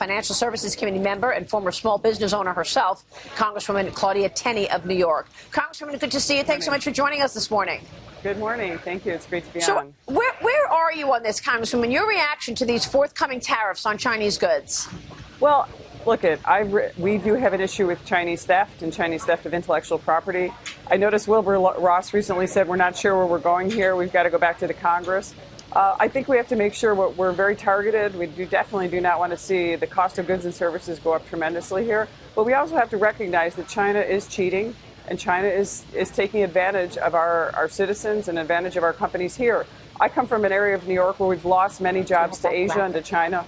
Financial Services Committee member and former small business owner herself, Congresswoman Claudia Tenney of New York. Congresswoman, good to see you. Thanks so much for joining us this morning. Good morning. Thank you. It's great to be So on. where are you on this, Congresswoman? Your reaction to these forthcoming tariffs on Chinese goods? Well, look, we do have an issue with Chinese theft and Chinese theft of intellectual property. I noticed Wilbur Ross recently said we're not sure where we're going here. We've got to go back to the Congress. I think we have to make sure we're very targeted. We definitely do not want to see the cost of goods and services go up tremendously here. But we also have to recognize that China is cheating and China is taking advantage of our citizens and advantage of our companies here. I come from an area of New York where we've lost many jobs to Asia and to China.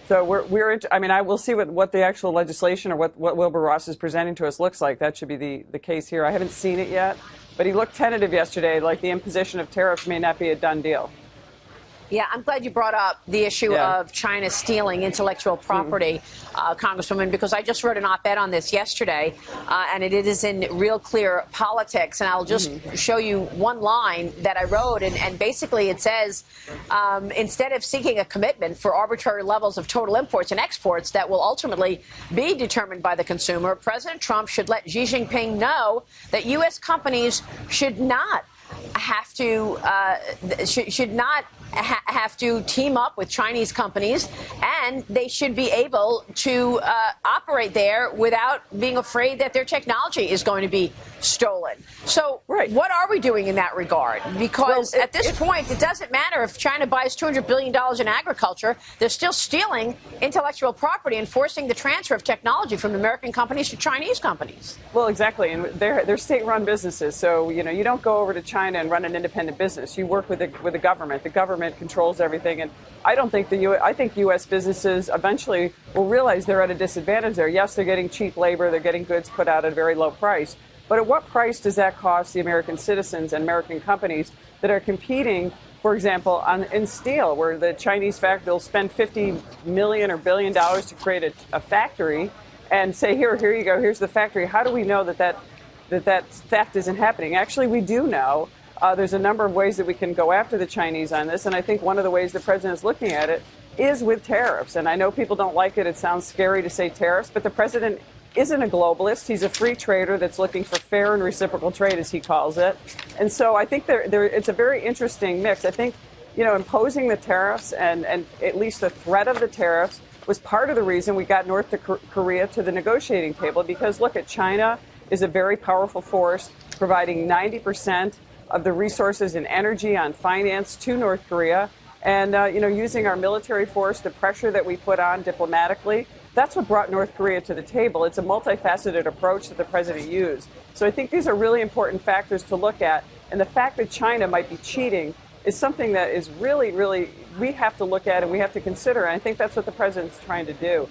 So we'll see what the actual legislation or what Wilbur Ross is presenting to us looks like. That should be the case here. I haven't seen it yet, but he looked tentative yesterday, like the imposition of tariffs may not be a done deal. Yeah, I'm glad you brought up the issue of China stealing intellectual property, Congresswoman, because I just wrote an op-ed on this yesterday, and it is in Real Clear Politics. And I'll just show you one line that I wrote. And basically it says, instead of seeking a commitment for arbitrary levels of total imports and exports that will ultimately be determined by the consumer, President Trump should let Xi Jinping know that U.S. companies should not have to have to team up with Chinese companies, and they should be able to operate there without being afraid that their technology is going to be stolen. So what are we doing in that regard? Because at this point, it doesn't matter if China buys $200 billion in agriculture. They're still stealing intellectual property and forcing the transfer of technology from American companies to Chinese companies. Well, exactly. And they're state-run businesses. So, you don't go over to China and run an independent business. You work with the government. The government controls everything. And I don't think I think U.S. businesses eventually will realize they're at a disadvantage there. Yes, they're getting cheap labor. They're getting goods put out at a very low price. But at what price does that cost the American citizens and American companies that are competing, for example, in steel, where the Chinese they'll spend $50 million or $1 billion to create a factory and say, here you go, here's the factory. How do we know that theft isn't happening? Actually, we do know. There's a number of ways that we can go after the Chinese on this, and I think one of the ways the president is looking at it is with tariffs. And I know people don't like it. It sounds scary to say tariffs, but the president isn't a globalist. He's a free trader that's looking for fair and reciprocal trade, as he calls it. And so I think it's a very interesting mix. I think, imposing the tariffs and at least the threat of the tariffs was part of the reason we got North Korea to the negotiating table, because, look, China is a very powerful force, providing 90% of the resources and energy on finance to North Korea. And, using our military force, the pressure that we put on diplomatically, that's what brought North Korea to the table. It's a multifaceted approach that the president used. So I think these are really important factors to look at. And the fact that China might be cheating is something that is really, really, we have to look at and we have to consider. And I think that's what the president's trying to do.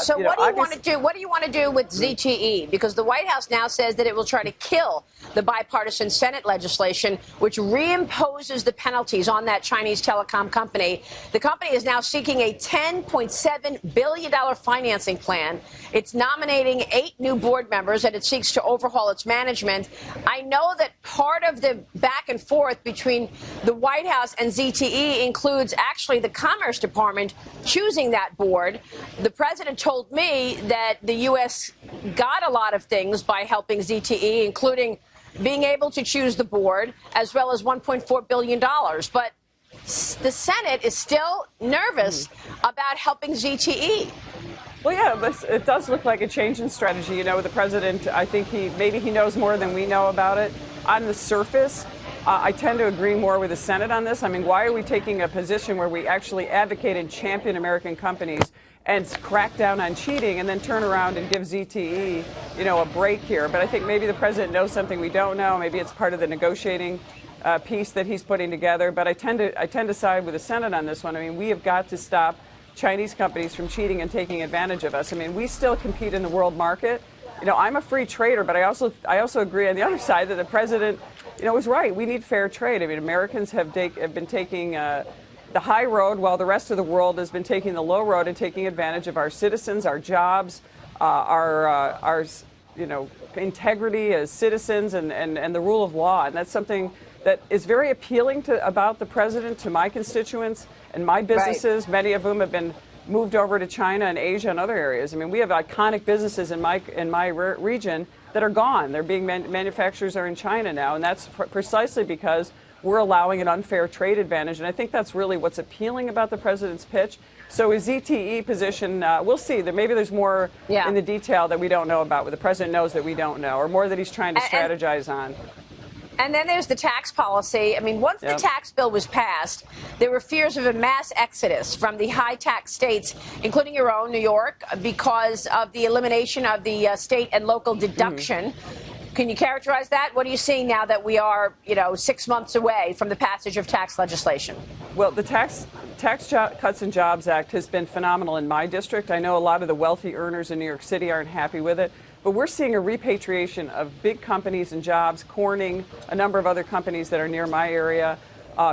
So what do you want to do? What do you want to do with ZTE? Because the White House now says that it will try to kill the bipartisan Senate legislation, which reimposes the penalties on that Chinese telecom company. The company is now seeking a $10.7 billion financing plan. It's nominating 8 new board members, and it seeks to overhaul its management. I know that part of the back and forth between the White House and ZTE includes actually the Commerce Department choosing that board. The president told me that the U.S. got a lot of things by helping ZTE, including being able to choose the board, as well as $1.4 billion. But the Senate is still nervous about helping ZTE. Well, yeah, but it does look like a change in strategy. The president, I think maybe he knows more than we know about it. On the surface, I tend to agree more with the Senate on this. I mean, why are we taking a position where we actually advocate and champion American companies and crack down on cheating and then turn around and give ZTE, a break here? But I think maybe the president knows something we don't know. Maybe it's part of the negotiating piece that he's putting together. But I tend to side with the Senate on this one. I mean, we have got to stop Chinese companies from cheating and taking advantage of us. I mean, we still compete in the world market. I'm a free trader, but I also agree on the other side that the president, was right. We need fair trade. I mean, Americans have been taking the high road while the rest of the world has been taking the low road and taking advantage of our citizens, our jobs, our integrity as citizens and the rule of law. And that's something that is very appealing about the president to my constituents and my businesses, many of whom have been moved over to China and Asia and other areas. I mean, we have iconic businesses in my region that are gone. They're being manufacturers are in China now, and that's precisely because we're allowing an unfair trade advantage. And I think that's really what's appealing about the president's pitch. So his ZTE position, we'll see. Maybe there's more in the detail that we don't know about, what the president knows that we don't know, or more that he's trying to strategize on. And then there's the tax policy. I mean, once the tax bill was passed, there were fears of a mass exodus from the high tax states, including your own, New York, because of the elimination of the state and local deduction. Can you characterize that? What are you seeing now that we are, 6 months away from the passage of tax legislation? Well, the Tax Cuts and Jobs Act has been phenomenal in my district. I know a lot of the wealthy earners in New York City aren't happy with it. But we're seeing a repatriation of big companies and jobs, Corning, a number of other companies that are near my area,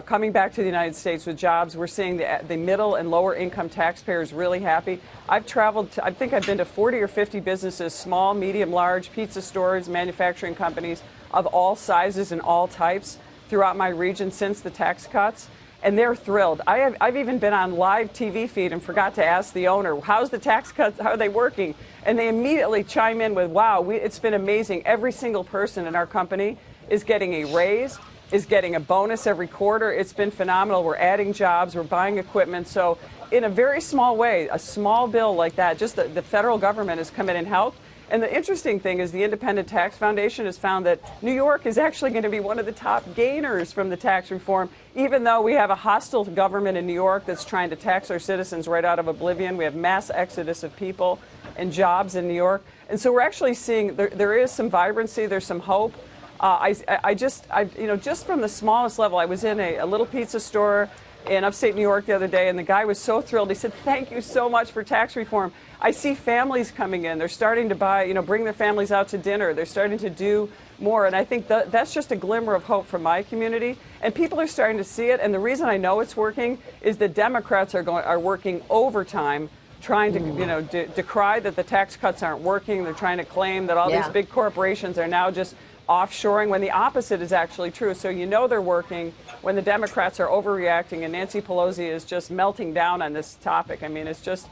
coming back to the United States with jobs. We're seeing the middle and lower income taxpayers really happy. I've traveled to, I think I've been to 40 or 50 businesses, small, medium, large, pizza stores, manufacturing companies of all sizes and all types throughout my region since the tax cuts. And they're thrilled. I've even been on live TV feed and forgot to ask the owner, how's the tax cuts, how are they working? And they immediately chime in with, wow, it's been amazing. Every single person in our company is getting a raise, is getting a bonus every quarter. It's been phenomenal. We're adding jobs, we're buying equipment. So in a very small way, a small bill like that, just the federal government has come in and helped. And the interesting thing is the Independent Tax Foundation has found that New York is actually going to be one of the top gainers from the tax reform, even though we have a hostile government in New York that's trying to tax our citizens right out of oblivion. We have mass exodus of people and jobs in New York. And so we're actually seeing there is some vibrancy, there's some hope. Just from the smallest level, I was in a little pizza store in upstate New York the other day, and the guy was so thrilled. He said, thank you so much for tax reform. I see families coming in. They're starting to buy, bring their families out to dinner. They're starting to do more. And I think that's just a glimmer of hope for my community. And people are starting to see it. And the reason I know it's working is the Democrats are working overtime, trying to, decry that the tax cuts aren't working. They're trying to claim that all these big corporations are now just offshoring, when the opposite is actually true. So they're working when the Democrats are overreacting and Nancy Pelosi is just melting down on this topic. I mean, it's just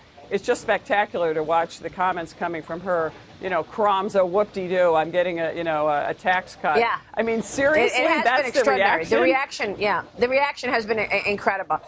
spectacular to watch the comments coming from her. Crumbs, whoop-de-doo, I'm getting a tax cut. Yeah. I mean, seriously, it has that's been extraordinary. the reaction? The reaction has been incredible.